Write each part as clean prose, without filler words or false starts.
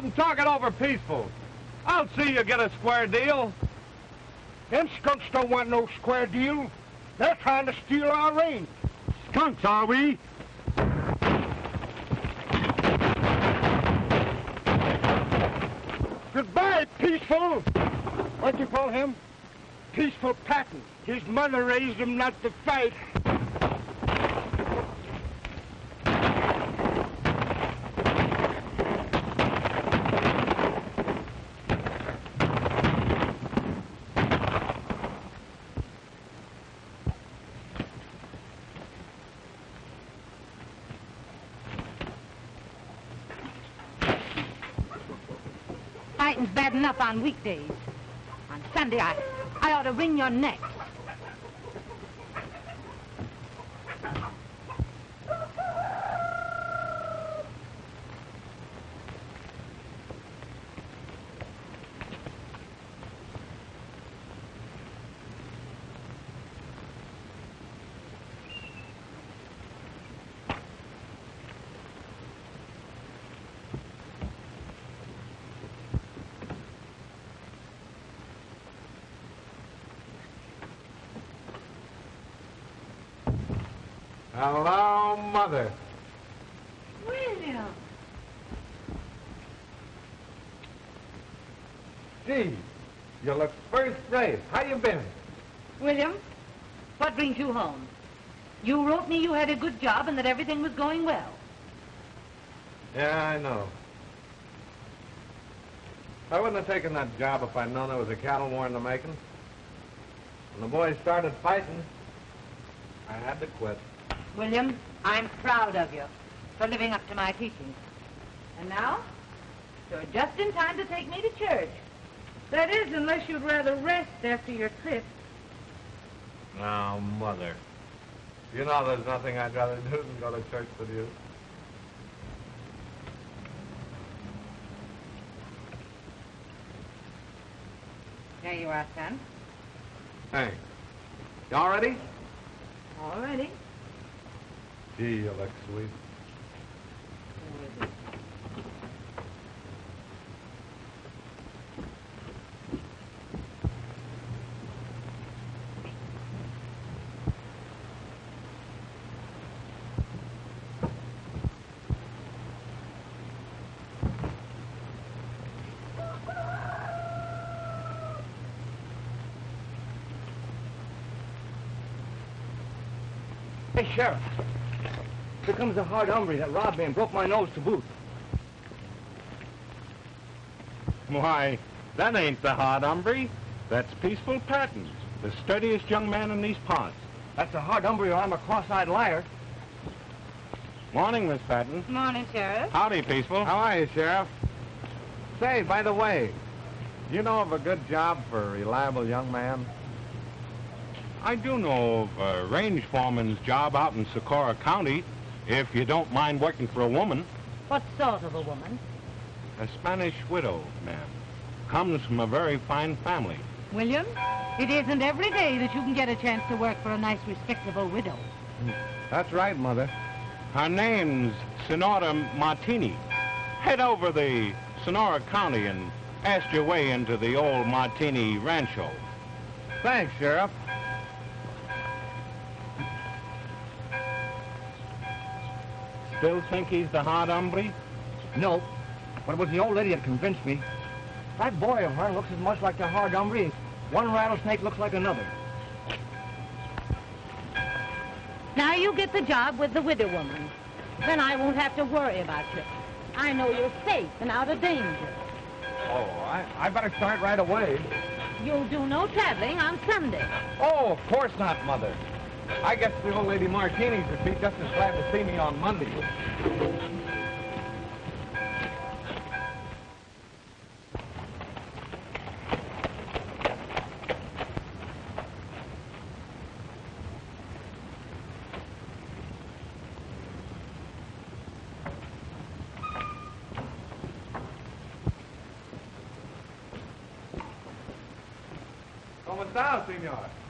out and talk it over peaceful. I'll see you get a square deal. Them skunks don't want no square deal. They're trying to steal our range. Skunks, are we? Goodbye, Peaceful. What you call him? Peaceful Patton. His mother raised him not to fight. Fighting's bad enough on weekdays. On Sunday, I ought to wring your neck. Hello, Mother. William. Gee, you look first rate. How you been? William, what brings you home? You wrote me you had a good job and that everything was going well. Yeah, I know. I wouldn't have taken that job if I'd known there was a cattle war in the making. When the boys started fighting, I had to quit. William, I'm proud of you for living up to my teachings. And now, you're just in time to take me to church. That is, unless you'd rather rest after your trip. Now, Mother, you know there's nothing I'd rather do than go to church with you. There you are, son. Hey, you all ready? All ready. Gee, you look sweet. Hey, Sheriff. Here comes the hard hombre that robbed me and broke my nose to boot. Why, that ain't the hard hombre. That's Peaceful Patton, the steadiest young man in these parts. That's the hard hombre or I'm a cross-eyed liar. Morning, Miss Patton. Morning, Sheriff. Howdy, Peaceful. How are you, Sheriff? Say, by the way, you know of a good job for a reliable young man? I do know of a range foreman's job out in Socorro County, if you don't mind working for a woman. What sort of a woman? A Spanish widow, ma'am. Comes from a very fine family. William, it isn't every day that you can get a chance to work for a nice, respectable widow. That's right, Mother. Her name's Senora MATINEE. Head over the Sonora County and ask your way into the old Martini Rancho. Thanks, Sheriff. Still think he's the hard hombre? No, but it was the old lady that convinced me. That boy of hers looks as much like the hard hombre as one rattlesnake looks like another. Now you get the job with the widow woman. Then I won't have to worry about you. I know you're safe and out of danger. Oh, I better start right away. You'll do no traveling on Sunday. Oh, of course not, Mother. I guess the old lady Martinis would be just as glad to see me on Monday. ¿Cómo está, señor?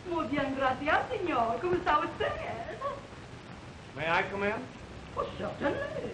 Muy bien, gracias, señor. ¿Cómo está usted? May I come in? Oh, certainly.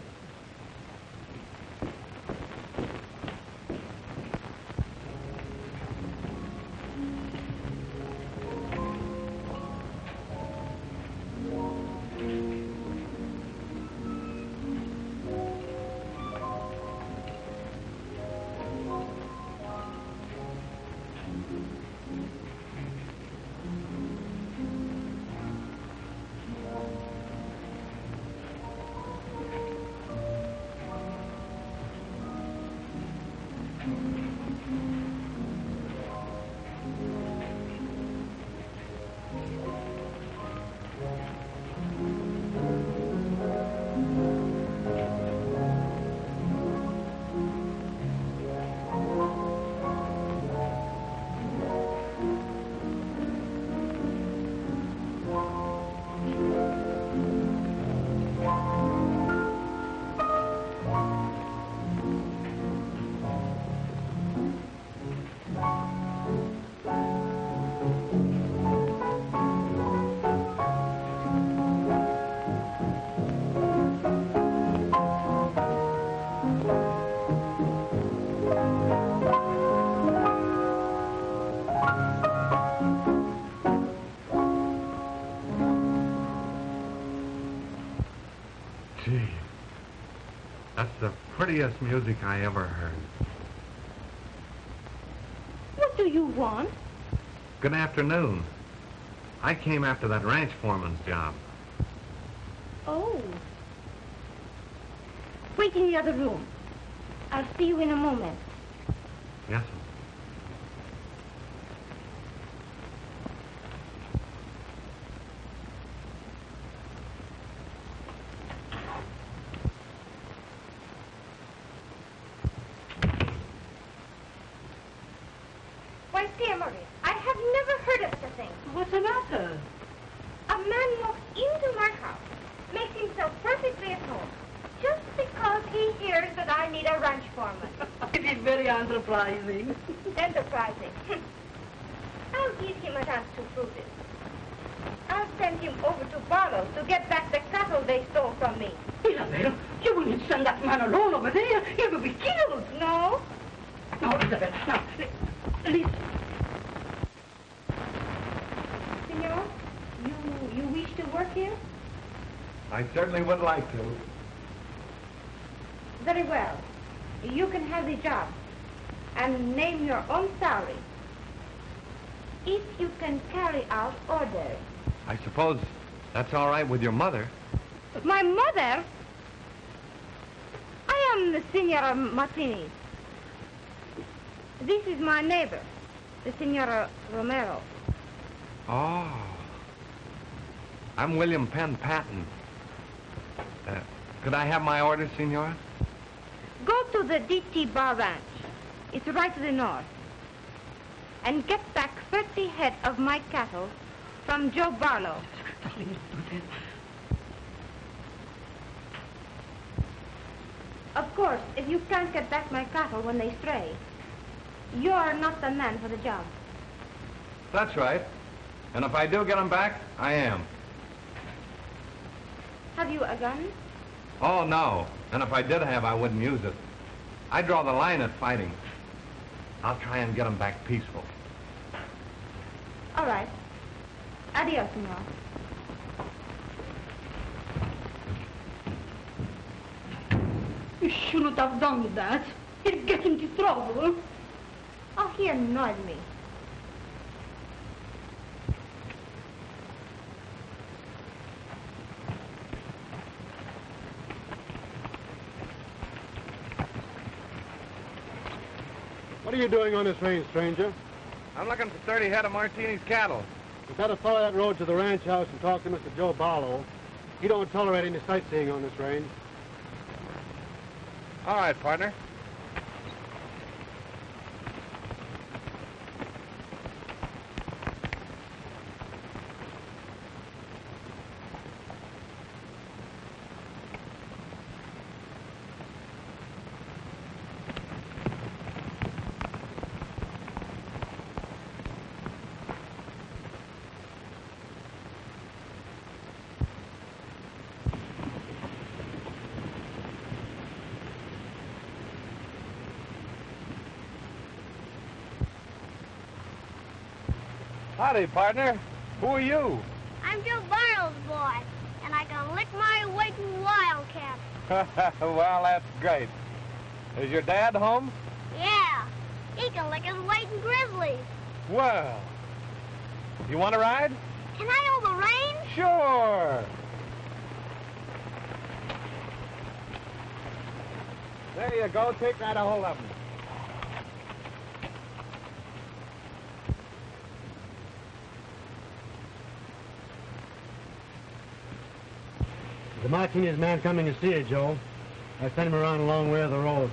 Gee, that's the prettiest music I ever heard. What do you want? Good afternoon. I came after that ranch foreman's job. Oh. Wait in the other room. I'll see you in a moment. Yes, sir. Why, dear Marie, I have never heard of such a thing. What's the matter? A man walks into my house, makes himself perfectly at home, just because he hears that I need a ranch foreman. It is very enterprising. Enterprising. I'll give him a chance to prove it. I'll send him over to Barlow to get back the cattle they stole from me. Isabel, you wouldn't send that man alone over there. He will be killed. No? Now, Isabel, now, listen. Senor, you wish to work here? I certainly would like to. Very well. You can have the job and name your own salary. If you can carry out orders. I suppose that's all right with your mother. My mother? I am the Senora Martinez. This is my neighbor, the Senora Romero. Oh. I'm William Penn Patton. Could I have my orders, Senora? Go to the DT Bar Ranch. It's right to the north. And get back 30 head of my cattle from Joe Barlow. Of course, if you can't get back my cattle when they stray, you're not the man for the job. That's right. And if I do get them back, I am. Have you a gun? Oh, no. And if I did have, I wouldn't use it. I draw the line at fighting. I'll try and get them back peaceful. All right. Adios, senor. You shouldn't have done that. He'd get into trouble. Oh, he annoyed me. What are you doing on this range, stranger? I'm looking for 30 head of Martini's cattle. You better follow that road to the ranch house and talk to Mr. Joe Barlow. He don't tolerate any sightseeing on this range. All right, partner. Howdy, partner. Who are you? I'm Joe Barlow's boy, and I can lick my weight in wildcat. Well, that's great. Is your dad home? Yeah, he can lick his weight in grizzlies. Well, you want to ride? Can I hold the reins? Sure. There you go. Take right a hold of them. The Martinez man coming to see you, Joe. I sent him around a long way of the road.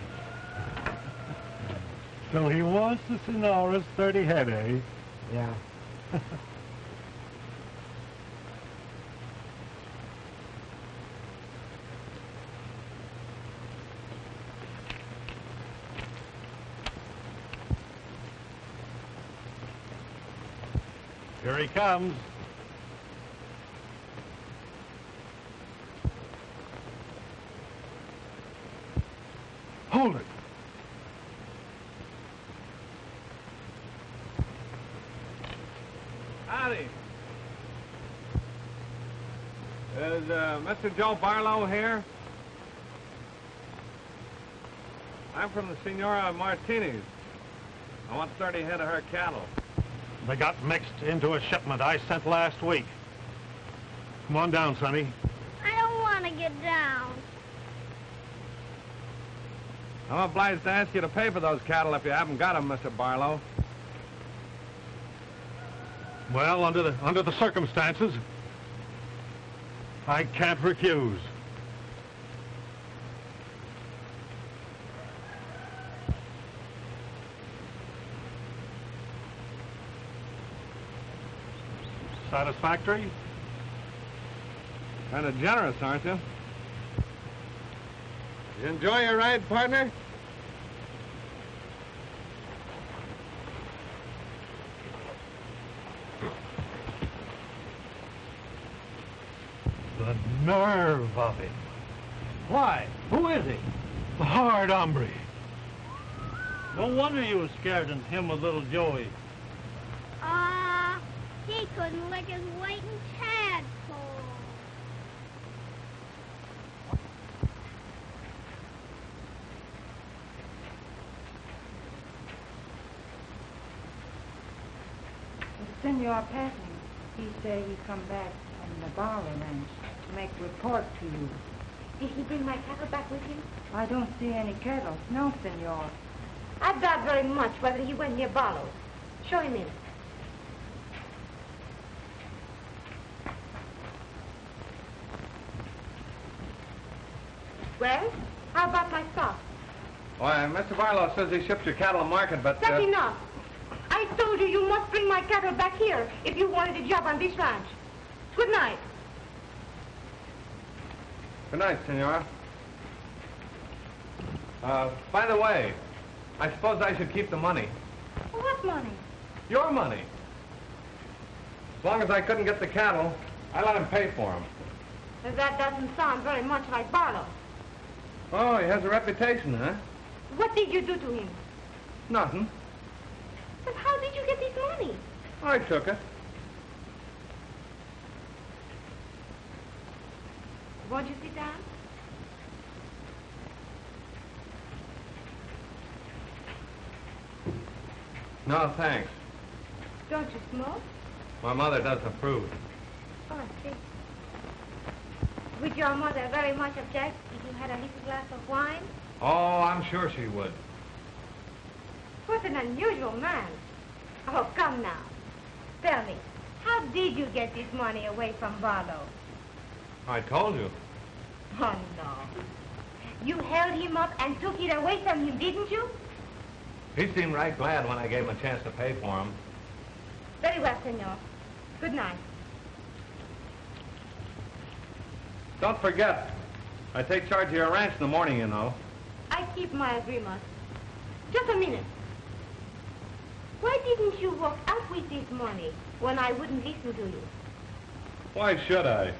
So he wants the Sonora's 30 head, eh? Yeah. Here he comes. Hold it. Howdy. Is Mr. Joe Barlow here? I'm from the Senora Martinee's. I want 30 head of her cattle. They got mixed into a shipment I sent last week. Come on down, Sonny. I don't want to get down. I'm obliged to ask you to pay for those cattle if you haven't got them, Mr. Barlow. Well, under the circumstances, I can't refuse. Satisfactory? Kind of generous, aren't you? You enjoy your ride, partner? The nerve of him. Why? Who is he? The Hard Hombre. No wonder you were scared and him with little Joey. He couldn't lick his weight in tadpole. The senor passed me. He said he'd come back on the Barlow ranch to make a report to you. Did he bring my cattle back with him? I don't see any cattle. No, senor. I doubt very much whether he went near Barlow. Show him in. Well, how about my stock? Why, Mr. Barlow says he shipped your cattle to market, but... That's enough. I told you you must bring my cattle back here if you wanted a job on this ranch. Good night. Good night, Senora. By the way, I suppose I should keep the money. What money? Your money. As long as I couldn't get the cattle, I let him pay for them. That doesn't sound very much like Barlow. Oh, he has a reputation, huh? What did you do to him? Nothing. But how did you get this money? I took it. Won't you sit down? No, thanks. Don't you smoke? My mother doesn't approve. Oh, I see. Would your mother very much object if you had a little glass of wine? Oh, I'm sure she would. What an unusual man. Oh, come now. Tell me, how did you get this money away from Barlow? I told you. Oh, no. You held him up and took it away from him, didn't you? He seemed right glad when I gave him a chance to pay for him. Very well, senor. Good night. Don't forget, I take charge of your ranch in the morning, you know. I keep my agreement. Just a minute. Why didn't you walk out with this money when I wouldn't listen to you? Why should I?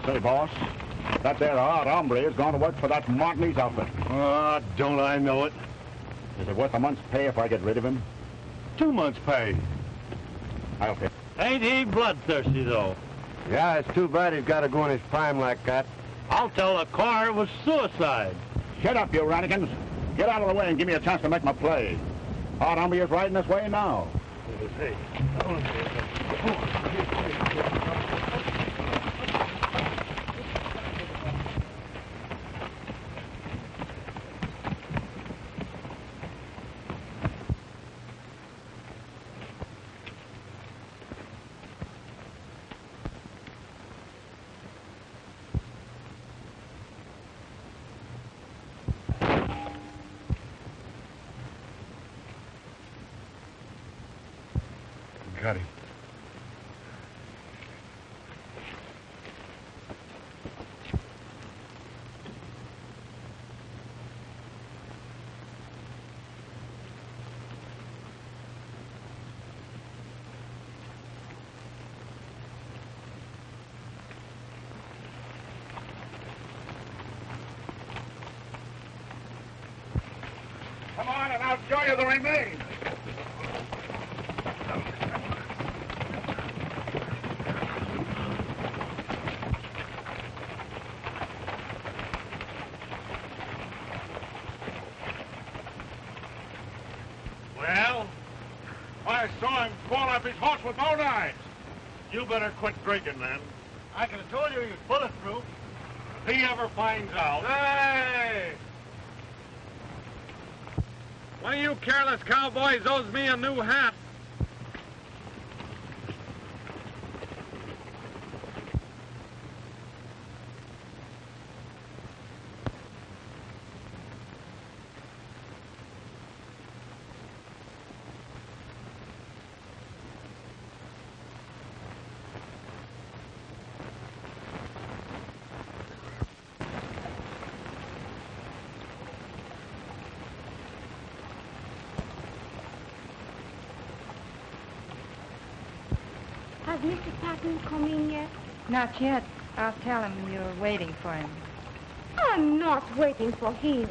Say, boss, that there Hard Hombre is going to work for that Martinee's outfit. Ah, don't I know it? Is it worth a month's pay if I get rid of him? 2 months' pay. I'll pay. Ain't he bloodthirsty, though? Yeah, it's too bad he's got to go in his prime like that. I'll tell the coroner it was suicide. Shut up, you ranikins. Get out of the way and give me a chance to make my play. Hard Hombre is riding this way now. Hey. Got him. I'll show you the remains. Well, I saw him fall off his horse with both eyes. You better quit drinking, then. I could have told you he was bulletproof. If he ever finds out... Hey! One of you careless cowboys owes me a new hat. Has Mr. Patton come in yet? Not yet. I'll tell him you're waiting for him. I'm not waiting for him.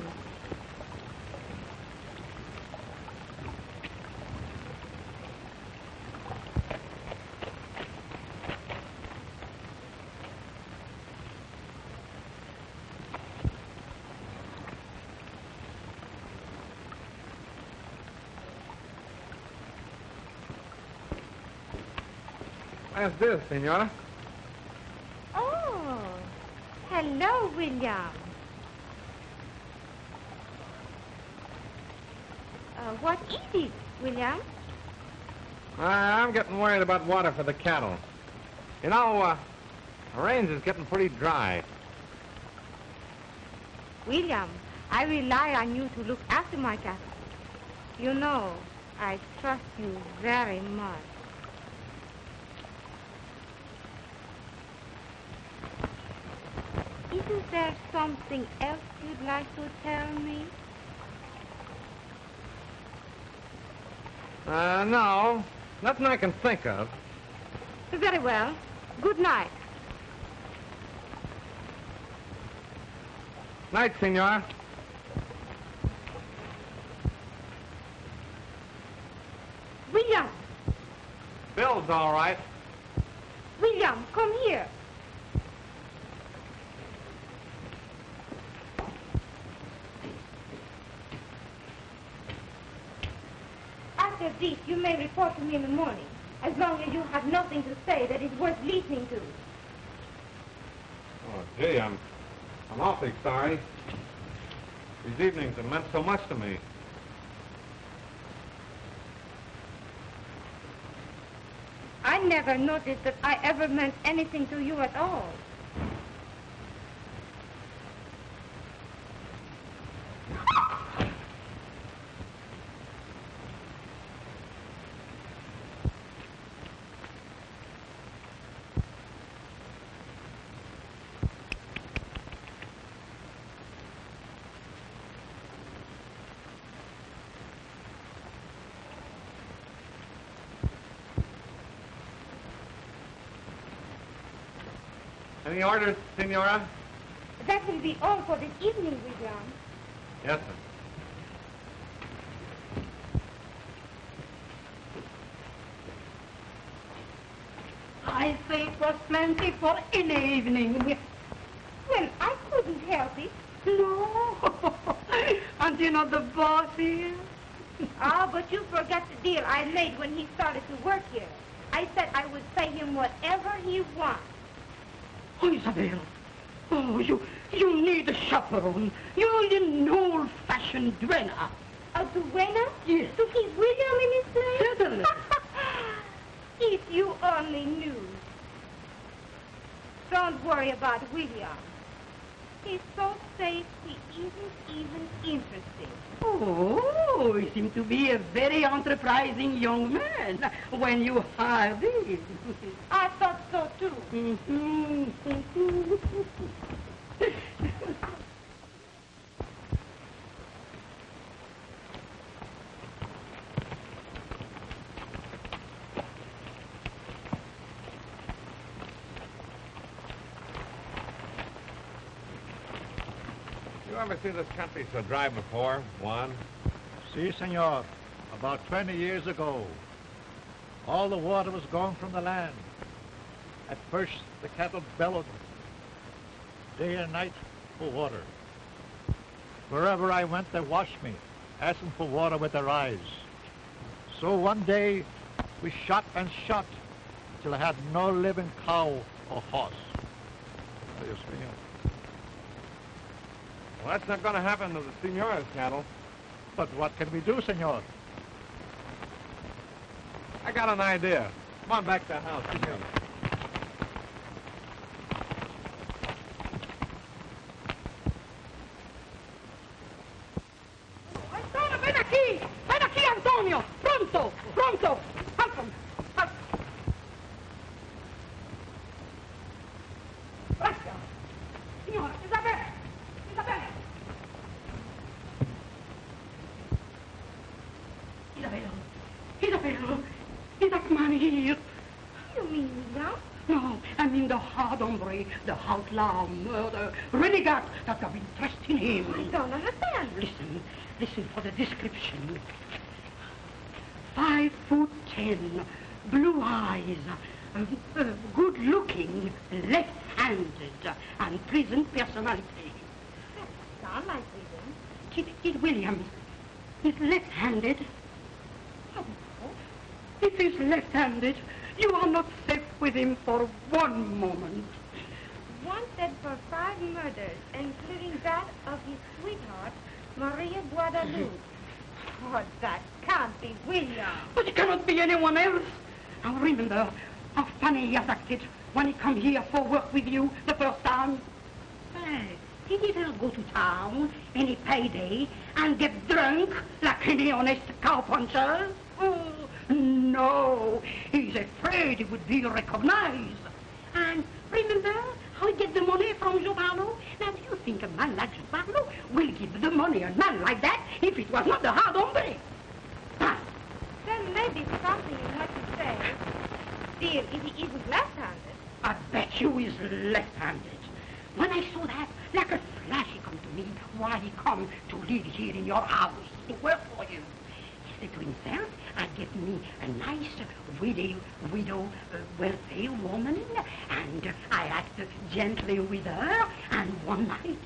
What's this, Senora? Oh, hello, William. What is it, William? I'm getting worried about water for the cattle. You know, the range is getting pretty dry. William, I rely on you to look after my cattle. You know, I trust you very much. Isn't there something else you'd like to tell me? No. Nothing I can think of. Very well. Good night. Night, Senora. William! Bill's all right. William, come here. After this, you may report to me in the morning, as long as you have nothing to say that is worth listening to. Oh, gee, I'm awfully sorry. These evenings have meant so much to me. I never noticed that I ever meant anything to you at all. Any orders, Senora? That will be all for this evening, William. Yes, sir. I say it was plenty for any evening. Well, I couldn't help it. No. Aren't you not the boss here? Ah, but you forgot the deal I made when he started to work here. I said I would pay him whatever he wants. Oh, Isabel. Oh, you need a chaperone. You need an old-fashioned duenna. A duenna? Yes. To keep William in his place? Certainly. If you only knew. Don't worry about William. He's so safe, he isn't even interested. Oh, he seemed to be a very enterprising young man when you hired him. I thought so, too. You ever see this country so dry before? One. Si, senor. About 20 years ago, all the water was gone from the land. At first, the cattle bellowed day and night for water. Wherever I went, they watched me, asking for water with their eyes. So one day, we shot and shot till I had no living cow or horse. Oh, yes, senor. Well, that's not going to happen to the Senora's cattle. But what can we do, senor? I got an idea. Come on back to the house. Antonio, ven aquí! Ven aquí, Antonio! Pronto! Pronto! Come. Gracias. Signora, Isabella! Isabella, is that man here? You mean William? No, I mean the hard hombre, the outlaw, murder, renegade that have interest in him. I don't understand. Listen for the description. 5'10", blue eyes, good looking, left-handed, and pleasant personality. That sounds like William. Kid Williams is left-handed. Oh, if he's left-handed, you are not safe with him for one moment. Wanted for 5 murders, including that of his sweetheart, Maria Guadalupe. Oh, that can't be William. But it cannot be anyone else. Now remember how funny he has acted when he come here for work with you the first time. Hey, did he ever go to town any payday and get drunk like any honest cowpuncher? Oh, no. He's afraid he would be recognized. And remember how he get the money from Giovanni? Now, do you think a man like Giovanni will give the money a man like that if it was not the hard hombre? Ah. There may be something in what you say. Still, if he isn't left-handed. I bet you he's left-handed. When I saw that, like a flash he come to me while he come to live here in your house to work for you. He said to himself, I'd get me a nice widow, wealthy woman, and I act gently with her, and one night,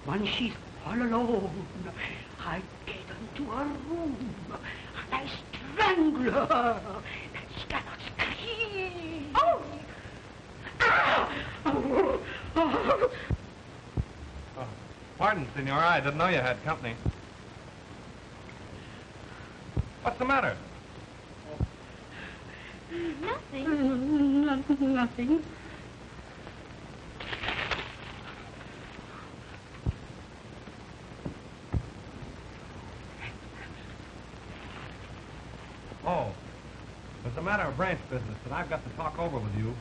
when she's all alone, I get into her room, and I strangle her, that she cannot scream. Oh! Ah! Oh! Oh! Oh, pardon, Senora. I didn't know you had company. What's the matter? Nothing. Nothing. Oh, it's a matter of branch business that I've got to talk over with you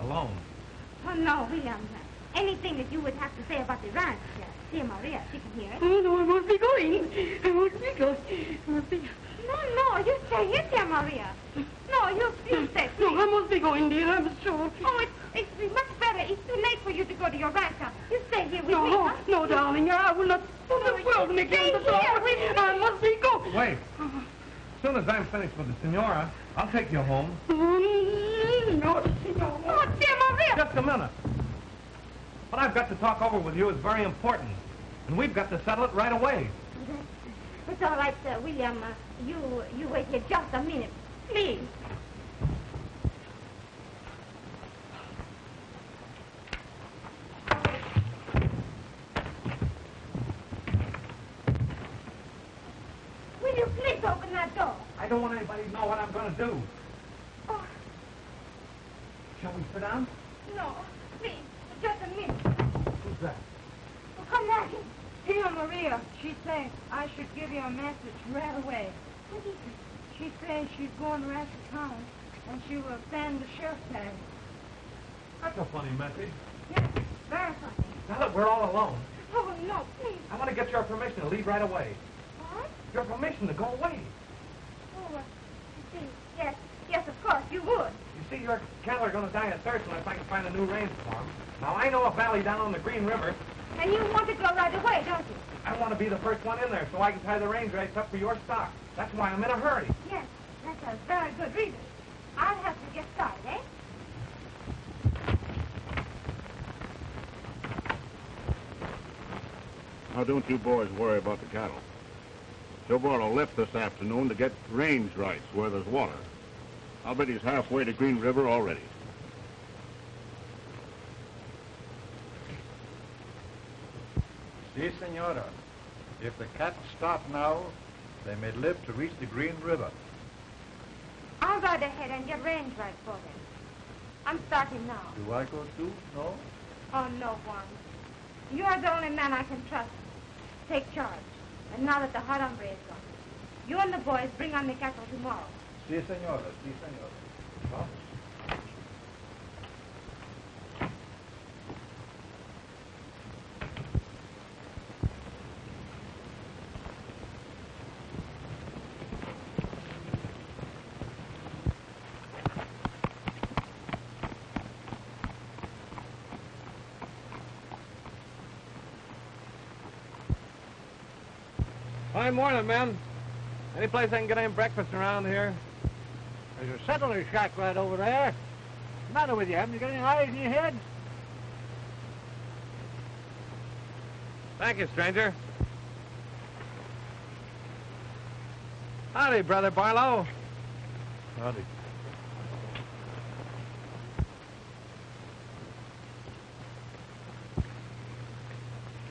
alone. Oh, no, William. Anything that you would have to say about the ranch, dear Maria, she can hear it. Oh, no, I must be going. I must be... No, you stay here, dear Maria. No, you stay. No, I must be going, dear, I'm sure. Oh, it's much better. It's too late for you to go to your ranch now. You stay here with me. No, no, darling, I will not put the world against the door. I must be going. Wait. As soon as I'm finished with the Senora, I'll take you home. No, no. Oh, dear Maria. Just a minute. What I've got to talk over with you is very important, and we've got to settle it right away. It's all right, William. You wait here just a minute, please. Will you please open that door? I don't want anybody to know what I'm going to do. Oh, Shall we sit down? no, please, just a minute. Who's that? Oh, come back. Dear Maria, she said I should give you a message right away. What is it? She says she's going to Rancho Town, and she will send the sheriff's tag. That's a funny message. Yes, very funny. Now that we're all alone, Oh, no, please. I want to get your permission to leave right away. What? Your permission to go away. Oh, yes, of course, you would. You see, your cattle are going to die of thirst unless I can find a new range for them. Now, I know a valley down on the Green River. And you want to go right away, don't you? I want to be the first one in there so I can tie the range rights up for your stock. That's why I'm in a hurry. Yes, that's a very good reason. I'll have to get started, eh? Now, don't you boys worry about the cattle. Silverado left this afternoon to get range rights where there's water. I'll bet he's halfway to Green River already. Si, senora. If the cattle stop now, they may live to reach the Green River. I'll ride ahead and get range right for them. I'm starting now. Do I go too? No? Oh, no, Juan. You are the only man I can trust. Take charge. And now that the Hard Hombre is gone, you and the boys bring on the cattle tomorrow. Si, senora. Si, senora. Huh? Fine morning, men. Any place I can get any breakfast around here? There's a settler's shack right over there. What's the matter with you? Haven't you got any eyes in your head? Thank you, stranger. Howdy, Brother Barlow. Howdy.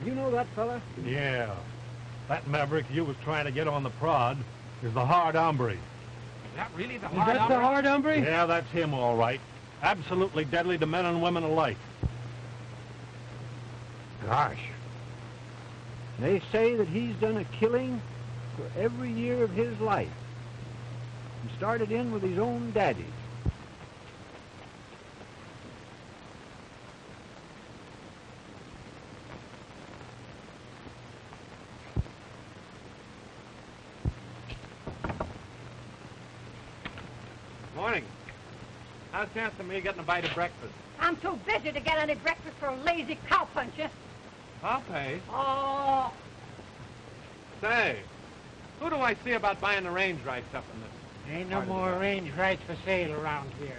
You know that fella? Yeah. That maverick you was trying to get on the prod is the Hard Hombre. Is that really the Is that the Hard Hombre? Yeah, that's him, all right. Absolutely deadly to men and women alike. Gosh. They say that he's done a killing for every year of his life. And started in with his own daddy. Morning. How's the chance of me getting a bite of breakfast? I'm too busy to get any breakfast for a lazy cowpuncher. I'll pay. Oh, Say, who do I see about buying the range rights up in this? Ain't no part of the more valley? range rights for sale around here.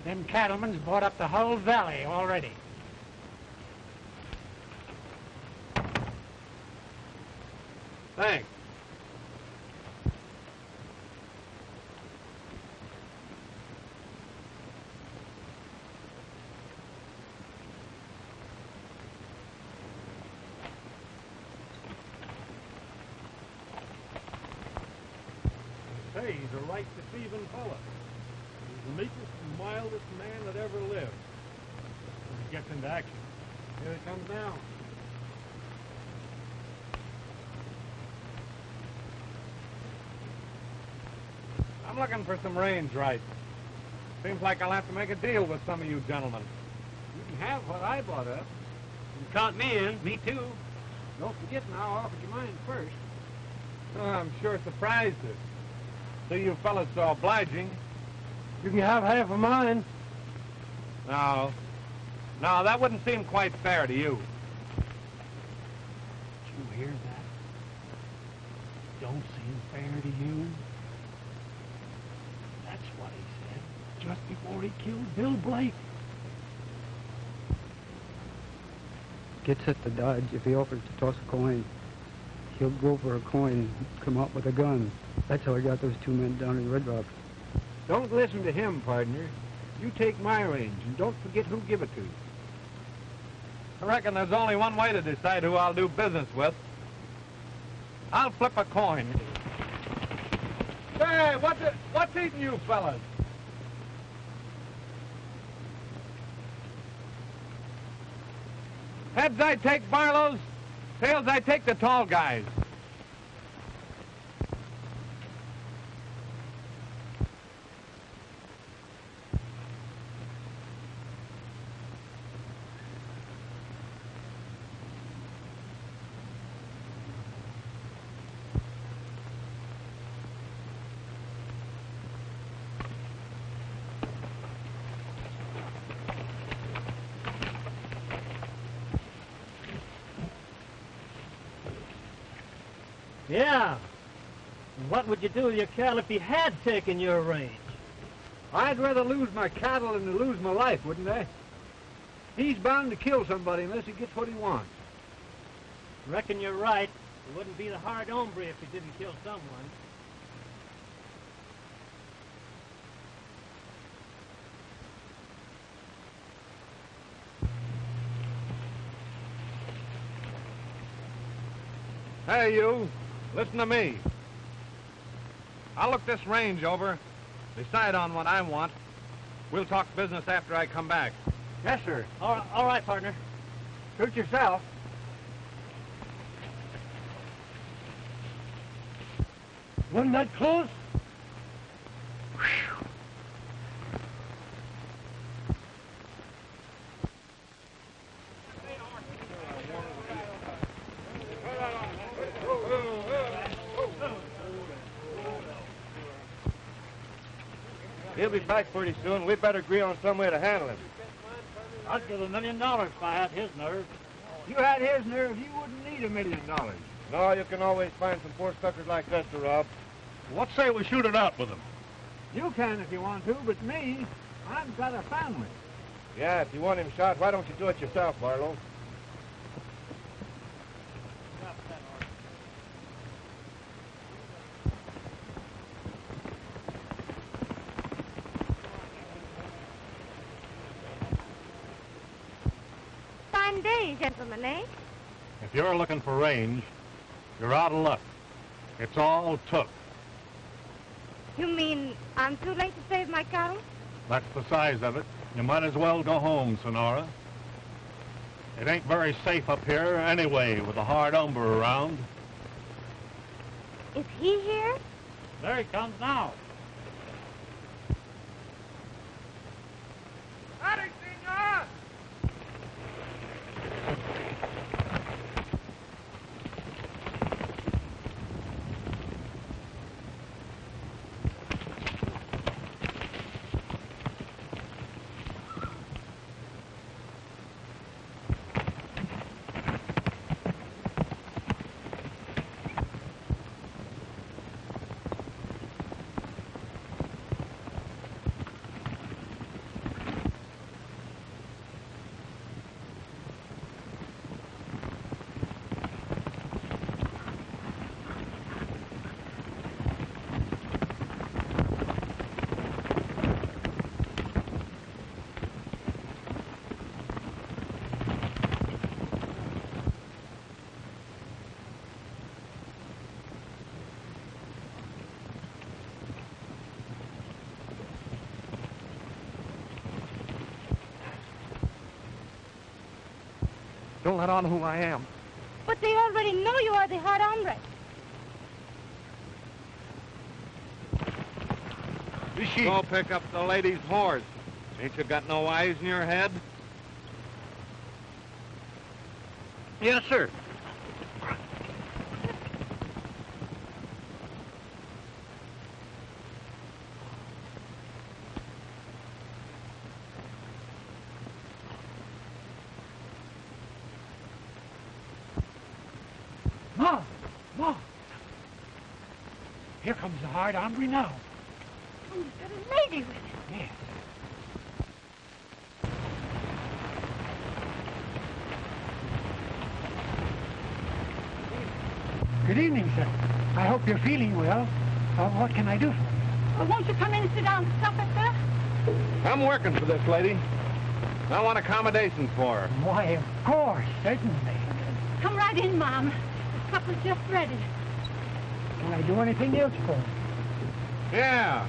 Them cattlemen's bought up the whole valley already. Thanks. Say, he's a right deceiving fella. He's the meekest and mildest man that ever lived. When he gets into action. Here it comes now. I'm looking for some range rights. Seems like I'll have to make a deal with some of you gentlemen. You can have what I bought up. You count me in. Me too. Don't forget now, I offered you mine first. Oh, I'm sure surprised it. See you fellas so obliging. You can have half of mine. No. No, that wouldn't seem quite fair to you. Did you hear that? Don't seem fair to you? That's what he said just before he killed Bill Blake. Gets at the Dodge if he offers to toss a coin. He'll go for a coin, come out with a gun. That's how I got those two men down in Red Rock. Don't listen to him, partner. You take my range, and don't forget who give it to you. I reckon there's only one way to decide who I'll do business with. I'll flip a coin. Say, what's eating you fellas? Heads I take Barlow's, tails I take the tall guys. Yeah. And what would you do with your cattle if he had taken your range? I'd rather lose my cattle than to lose my life, wouldn't I? He's bound to kill somebody unless he gets what he wants. Reckon you're right. He wouldn't be the hard hombre if he didn't kill someone. Hey, you. Listen to me. I'll look this range over, decide on what I want. We'll talk business after I come back. Yes, sir. All right, partner. Suit yourself. Wasn't that close? He'll be back pretty soon. We better agree on some way to handle him. I'd give $1 million if I had his nerve. If you had his nerve, you wouldn't need $1 million. No, you can always find some poor suckers like us to rob. What say we shoot it out with him? You can if you want to, but me, I've got a family. Yeah, if you want him shot, why don't you do it yourself, Barlow? Fine day, gentlemen, eh? If you're looking for range, you're out of luck. It's all took. You mean I'm too late to save my cattle? That's the size of it. You might as well go home, Sonora. It ain't very safe up here anyway with a hard hombre around. Is he here? There he comes now. Howdy, senor! Don't let on who I am. But they already know you are the hard hombre. Go pick up the lady's horse. Ain't you got no eyes in your head? Yes, sir. Ma! Here comes the hard hombre now. Oh, he's got a lady with him. Yes. Good evening, sir. I hope you're feeling well. What can I do for you? Well, won't you come in and sit down and supper, sir? I'm working for this lady. I want accommodations for her. Why, of course, certainly. Come right in, Mom. The supper's just ready. Can I do anything else for you? Yeah.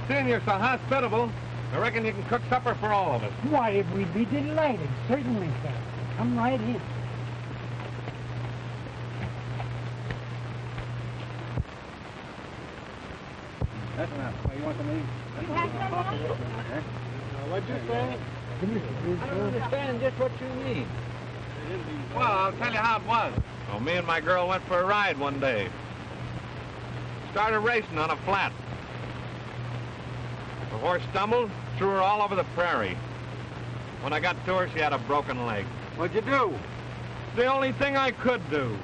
Seeing you're so hospitable, I reckon you can cook supper for all of us. Why, we'd be delighted. Certainly, sir. Come right in. That's enough. What, you want some of these? You have some, Mom? What'd you say? I don't understand just what you mean. Well, I'll tell you how it was. Well, me and my girl went for a ride one day. Started racing on a flat. The horse stumbled, threw her all over the prairie. When I got to her, she had a broken leg. What'd you do? The only thing I could do.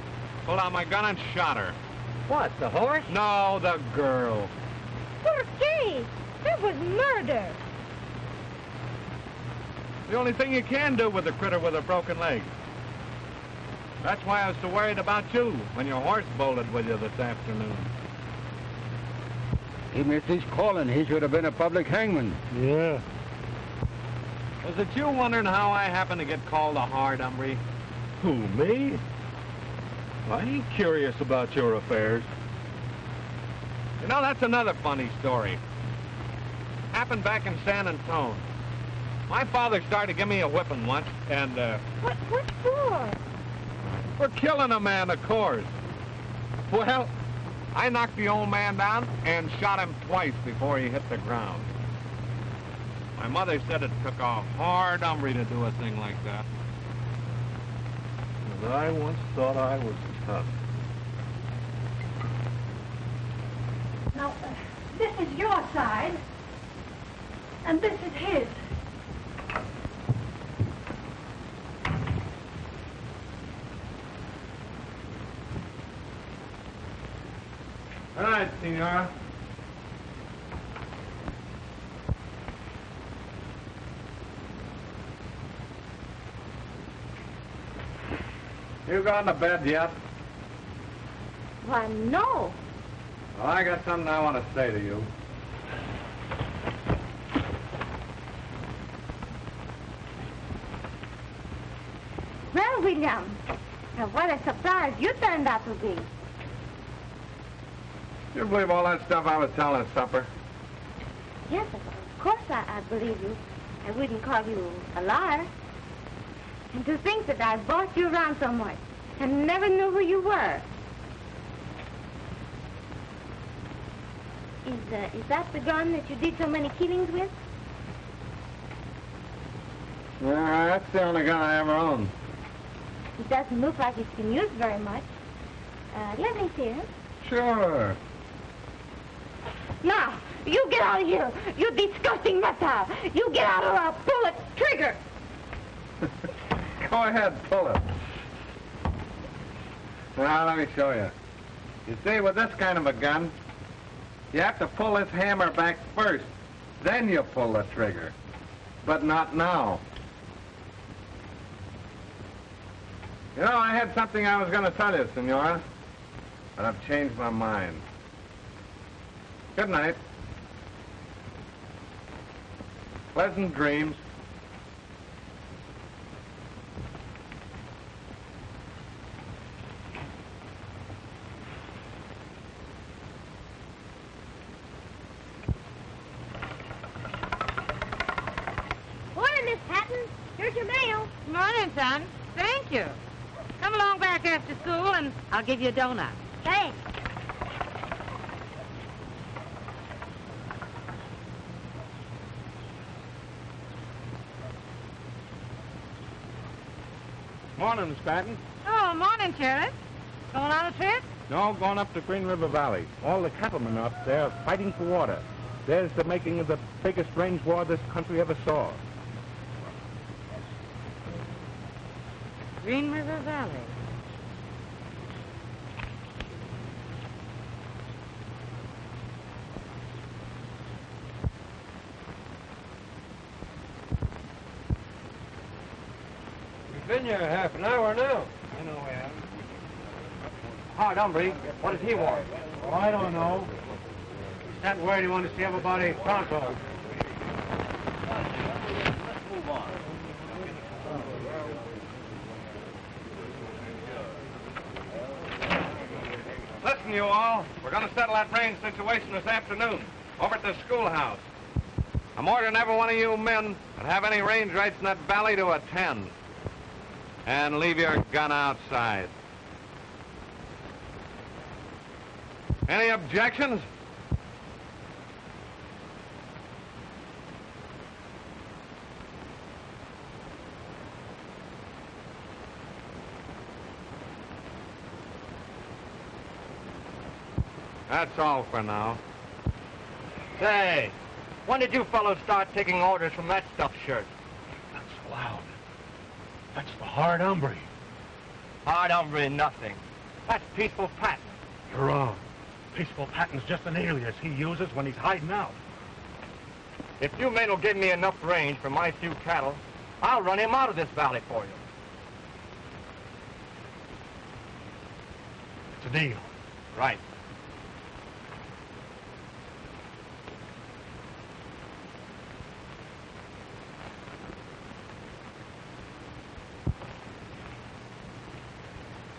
pulled out my gun and shot her. What, the horse? No, the girl. Por qué? That was murder. The only thing you can do with a critter with a broken leg. That's why I was so worried about you when your horse bolted with you this afternoon. He missed his calling. He should have been a public hangman. Yeah. Was it you wondering how I happened to get called a hard hombre? Who, me? I ain't curious about your affairs. You know, that's another funny story. Happened back in San Antonio. My father started to give me a whipping once, and, What for? for killing a man, of course. Well, I knocked the old man down and shot him twice before he hit the ground. My mother said it took a hard hombre to do a thing like that. And I once thought I was tough. Now, this is your side, and this is his. All right, senora. You gone to bed yet? Why, no. Well, I got something I want to say to you. Well, William, now what a surprise you turned out to be. You believe all that stuff I was telling at supper? Yes, of course I believe you. I wouldn't call you a liar. And to think that I bossed you around so much and never knew who you were. Is that the gun that you did so many killings with? Yeah, that's the only gun I ever owned. It doesn't look like it's been used very much. Let me see it. Sure. Now, you get out of here, you disgusting reptile. You get out or I'll pull the trigger. Go ahead, pull it. Now, let me show you. You see, with this kind of a gun, you have to pull this hammer back first. Then you pull the trigger. But not now. You know, I had something I was going to tell you, senora. But I've changed my mind. Good night. Pleasant dreams. Morning, Miss Patton. Here's your mail. Morning, son. Thank you. Come along back after school, and I'll give you a donut. Thanks. Morning, Miss Patton. Oh, morning, Sheriff. Going on a trip? No, going up to Green River Valley. All the cattlemen up there are fighting for water. There's the making of the biggest range war this country ever saw. Green River Valley. We've been here half an hour now. I know, Al. Hard hombre, what does he want? Oh, I don't know. He's not worried he wants to see everybody pronto. Listen, you all. We're going to settle that range situation this afternoon over at the schoolhouse. I'm ordering every one of you men that have any range rights in that valley to attend. And leave your gun outside. Any objections? That's all for now. Say, when did you fellows start taking orders from that stuffed shirt? That's loud. That's the hard hombre. Hard hombre, nothing. That's Peaceful Patton. You're wrong. Peaceful Patton's just an alias he uses when he's hiding out. If you men will give me enough range for my few cattle, I'll run him out of this valley for you. It's a deal. Right.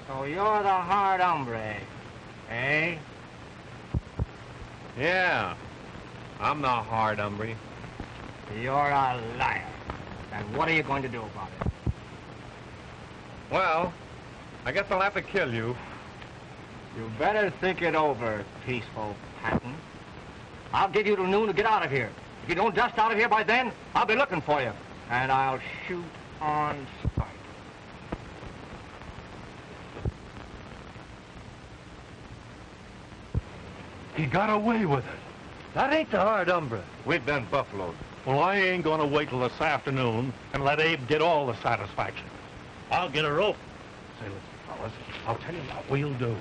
So you're the Hard Hombre, eh? Yeah, I'm the Hard Hombre. You're a liar. And what are you going to do about it? Well, I guess I'll have to kill you. You better think it over, Peaceful Patton. I'll give you till noon to get out of here. If you don't dust out of here by then, I'll be looking for you. And I'll shoot on sight. He got away with it. That ain't the Hard Hombre. We've been buffaloed. Well, I ain't gonna wait till this afternoon and let Abe get all the satisfaction. I'll get a rope. Say, listen, fellas, I'll tell you what we'll do.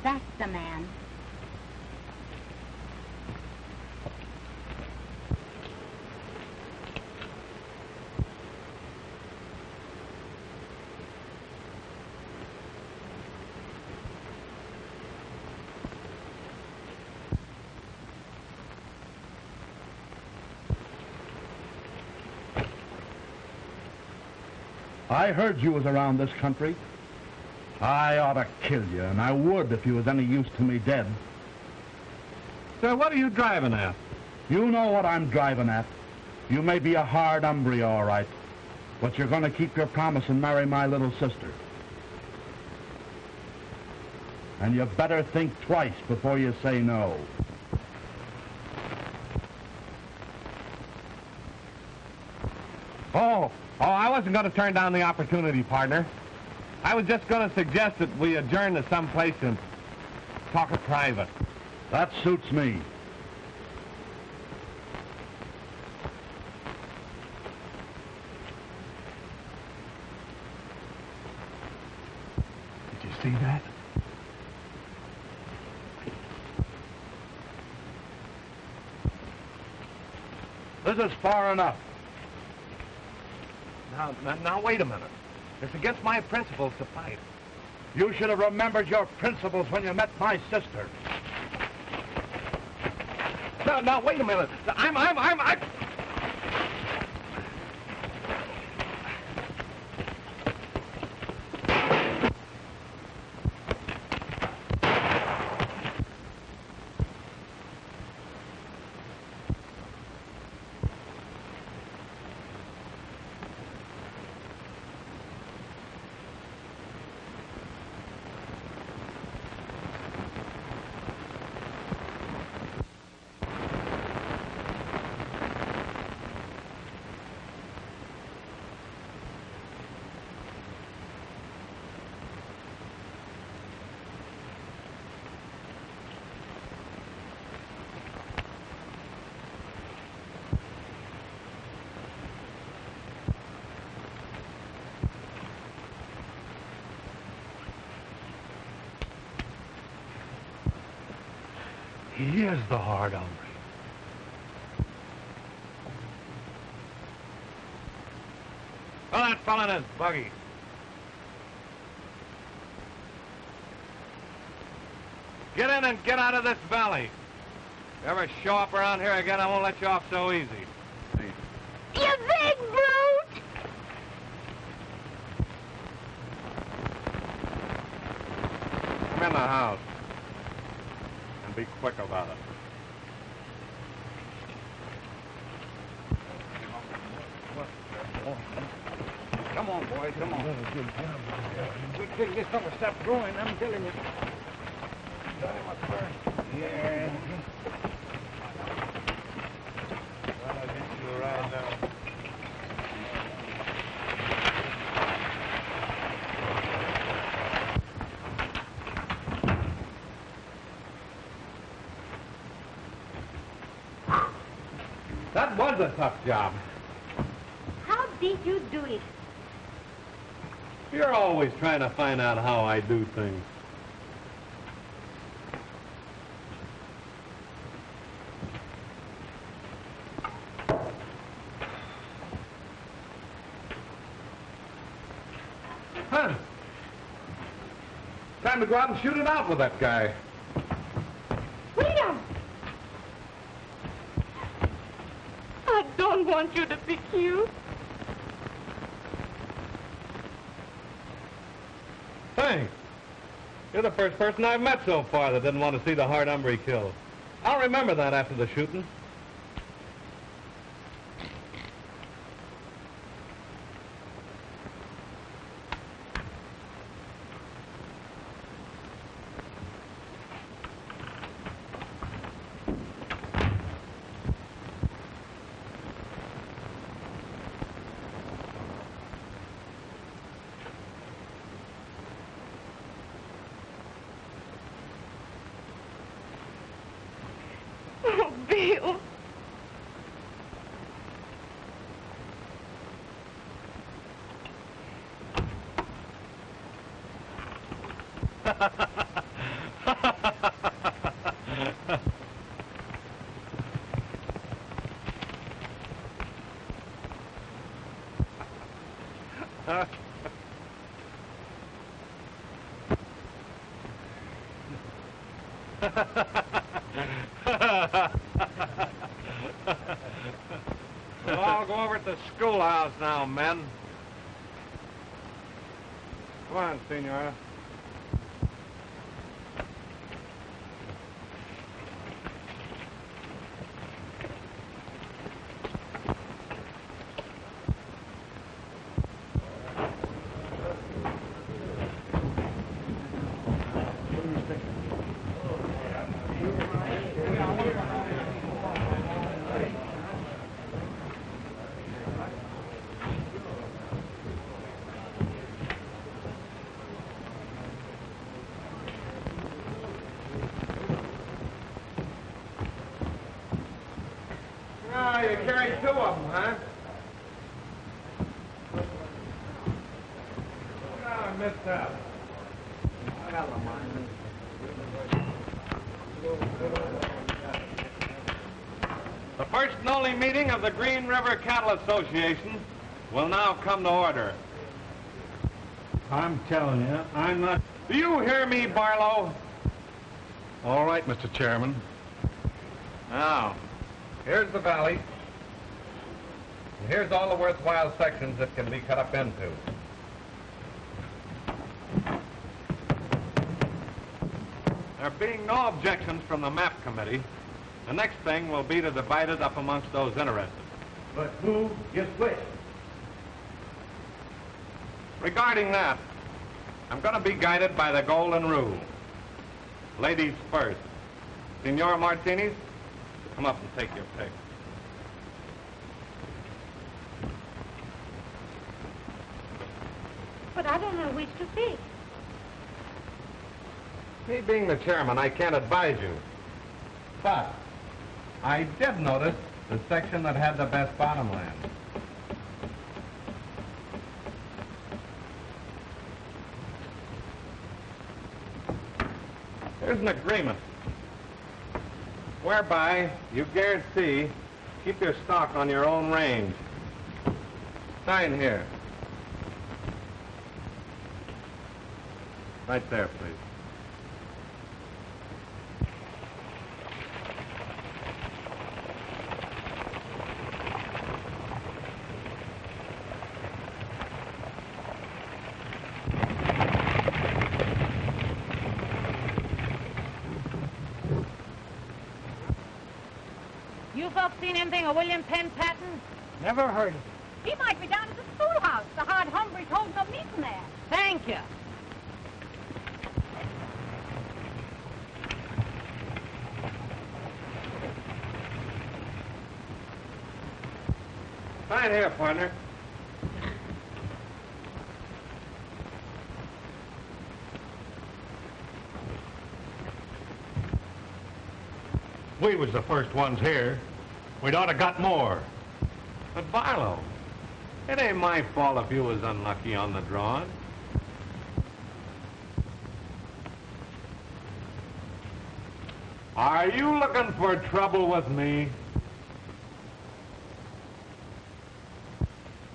That's the man. I heard you was around this country. I ought to kill you, and I would if you was any use to me dead. Sir, what are you driving at? You know what I'm driving at. You may be a Hard Hombre, all right, but you're going to keep your promise and marry my little sister. And you better think twice before you say no. Oh, I wasn't going to turn down the opportunity, partner. I was just going to suggest that we adjourn to someplace and talk it private. That suits me. Did you see that? This is far enough. Now, wait a minute. It's against my principles to fight. You should have remembered your principles when you met my sister. Now, wait a minute. I'm... He is the Hard Hombre. Well, that fella in his buggy. Get in and get out of this valley. If you ever show up around here again, I won't let you off so easy. You big brute! Come in the house. And be quick about it. Come on, boys, come on. Wait till this fella stops growing, I'm telling you. Got him up first. Yeah. That was a tough job. How did you do it? You're always trying to find out how I do things. Huh. Time to go out and shoot it out with that guy. Freedom! I don't want you to be cute. Thanks. You're the first person I've met so far that didn't want to see the Hard Hombre killed. I'll remember that after the shooting. Oh, Bill. We'll all go over to the schoolhouse now, men. Come on, Senora. Oh, you carried two of them, huh? Oh, I missed that. The first and only meeting of the Green River Cattle Association will now come to order. I'm telling you, I'm not... Do you hear me, Barlow? All right, Mr. Chairman. Now, here's the valley. And here's all the worthwhile sections that can be cut up into. There being no objections from the map committee, the next thing will be to divide it up amongst those interested. But who gets which? Regarding that, I'm going to be guided by the golden rule. Ladies first. Senor Martinez, come up and take your pick. But I don't know which to pick. Me being the chairman, I can't advise you. But I did notice the section that had the best bottomland. There's an agreement whereby you guarantee keep your stock on your own range. Sign here. Right there, please. You folks seen anything of William Penn Patton? Never heard of it. He might be down at the schoolhouse. The Hard Hombre told him to meet him there. Thank you. Sign here, partner. We was the first ones here. We'd ought to got more. But Barlow, it ain't my fault if you was unlucky on the drawing. Are you looking for trouble with me?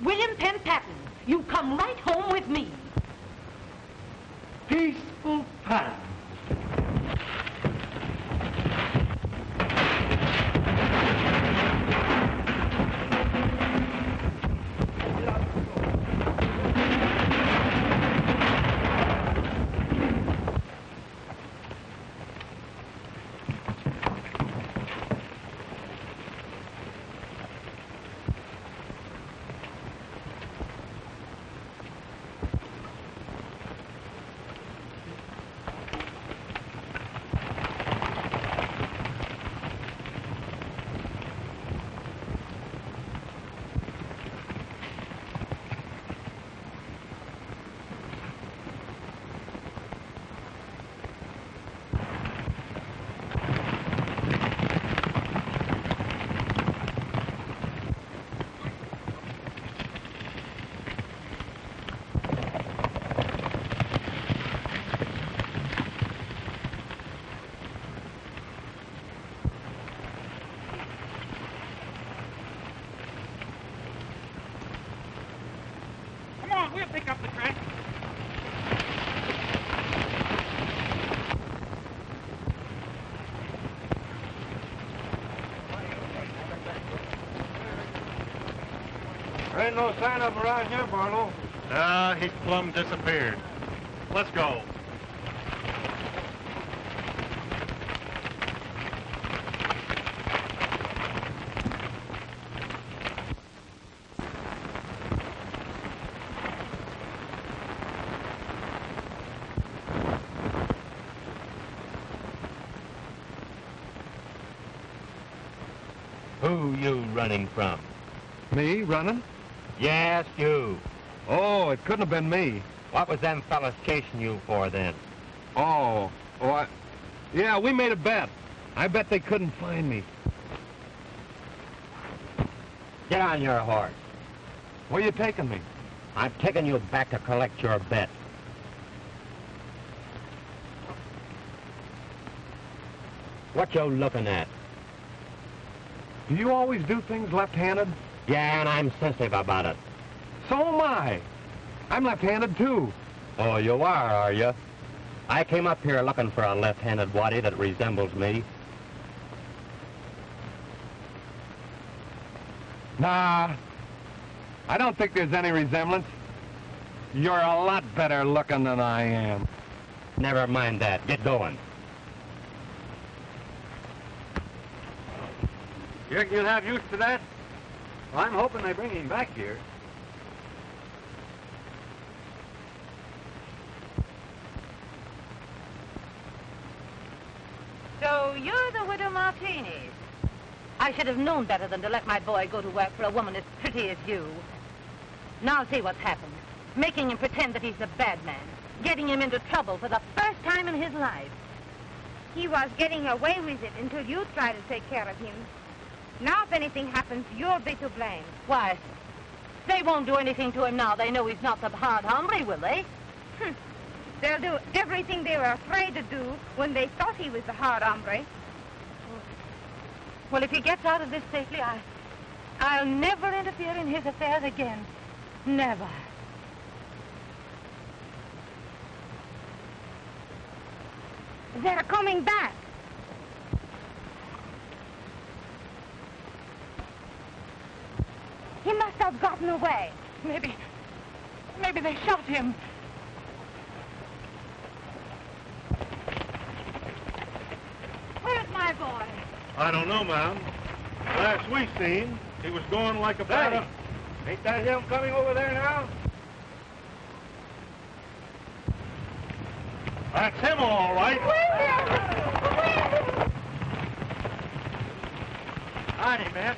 William Penn Patton, you come right home with me. Peaceful Patton. We'll pick up the track. There ain't no sign of him around here, Barlow. He's plumb disappeared. Let's go. Who you running from? Me running? Yes, you. Oh, it couldn't have been me. What was them fellas chasing you for then? Yeah, we made a bet. I bet they couldn't find me. Get on your horse. Where you taking me? I'm taking you back to collect your bet. What you looking at? Do you always do things left-handed? Yeah, and I'm sensitive about it. So am I. I'm left-handed, too. Oh, you are you? I came up here looking for a left-handed waddy that resembles me. Nah, I don't think there's any resemblance. You're a lot better looking than I am. Never mind that. Get going. You reckon you'll have use for that? Well, I'm hoping they bring him back here. So you're the widow Martinez. I should have known better than to let my boy go to work for a woman as pretty as you. Now see what's happened. Making him pretend that he's a bad man. Getting him into trouble for the first time in his life. He was getting away with it until you tried to take care of him. Now if anything happens, you'll be to blame. Why, they won't do anything to him now. They know he's not the hard hombre, will they? They'll do everything they were afraid to do when they thought he was the hard hombre. Well, if he gets out of this safely, I'll never interfere in his affairs again. Never. They're coming back. He must have gotten away. Maybe they shot him. Where's my boy? I don't know, ma'am. Last we seen, he was going like about a... Ain't that him coming over there now? That's him, all right. Howdy, miss.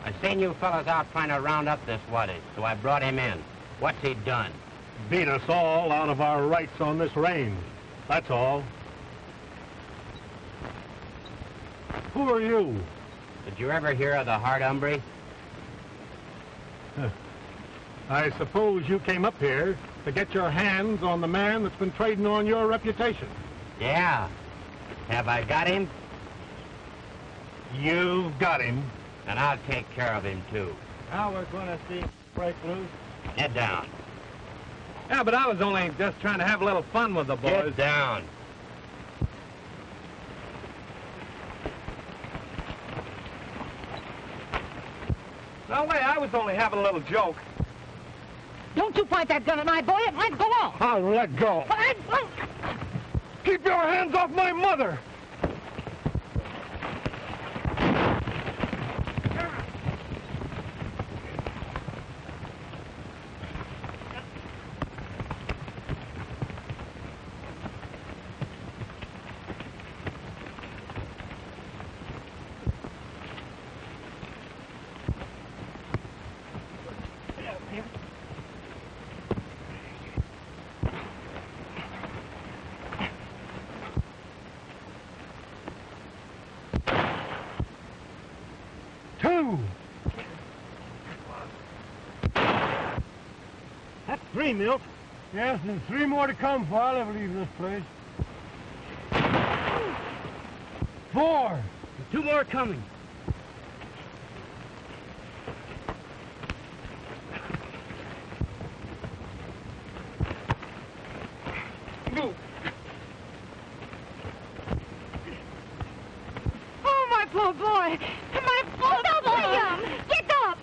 I seen you fellas out trying to round up this waddy, so I brought him in. What's he done? Beat us all out of our rights on this range. That's all. Who are you? Did you ever hear of the Hard Hombre? I suppose you came up here to get your hands on the man that's been trading on your reputation. Yeah. Have I got him? You've got him. And I'll take care of him, too. Now we're going to see him break loose. Get down. Yeah, but I was only just trying to have a little fun with the boys. Get down. No way, I was only having a little joke. Don't you point that gun at my boy. It might go off. I'll let go. Keep your hands off my mother! That's 3, Milt. Yes, and 3 more to come before I'll ever leave this place. 4. And 2 more coming. Oh, my poor boy. My poor boy. William, get up.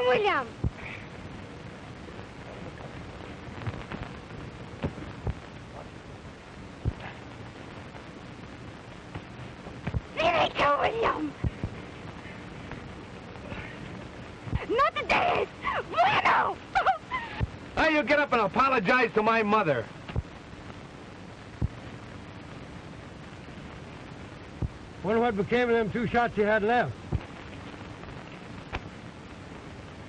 William. There you go, William. Not the days. Bueno. Now you get up and apologize to my mother. Wonder what became of them 2 shots you had left.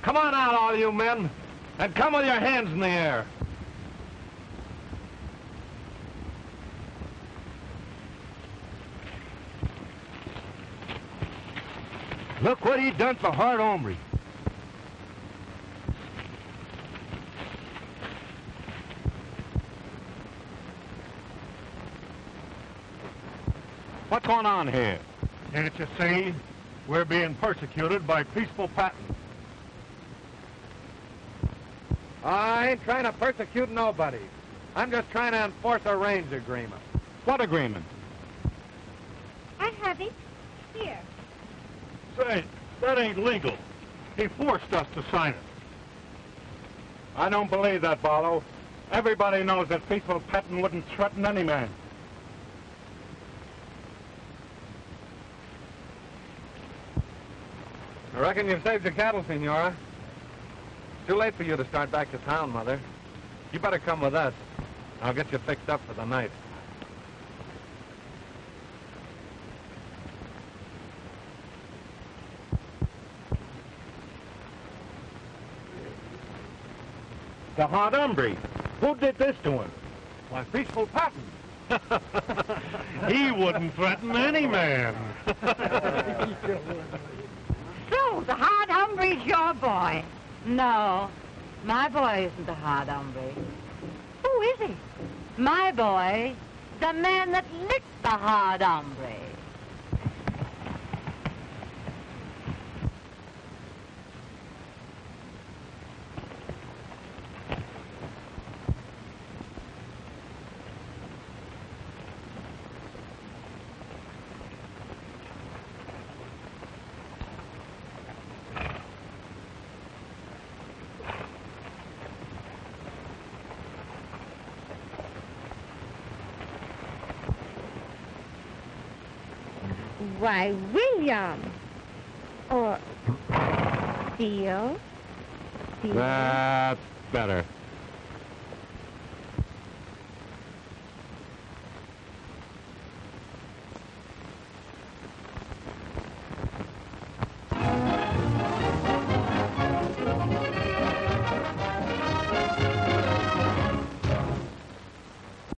Come on out, all you men, and come with your hands in the air. Look what he done for Hard Hombre. What's going on here? Can't you see? We're being persecuted by peaceful Patton. I ain't trying to persecute nobody. I'm just trying to enforce a range agreement. What agreement? I have it. Here. Say, that ain't legal. He forced us to sign it. I don't believe that, Barlow. Everybody knows that peaceful Patton wouldn't threaten any man. I reckon you've saved your cattle, Senora. Too late for you to start back to town, Mother. You better come with us. I'll get you fixed up for the night. The Hard Hombre. Who did this to him? Why, peaceful Patton. He wouldn't threaten any man. So, the Hard Hombre's your boy. No, my boy isn't the Hard Hombre. Who is he? My boy, the man that licked the Hard Hombre. Why, William. Or Theo. That's better.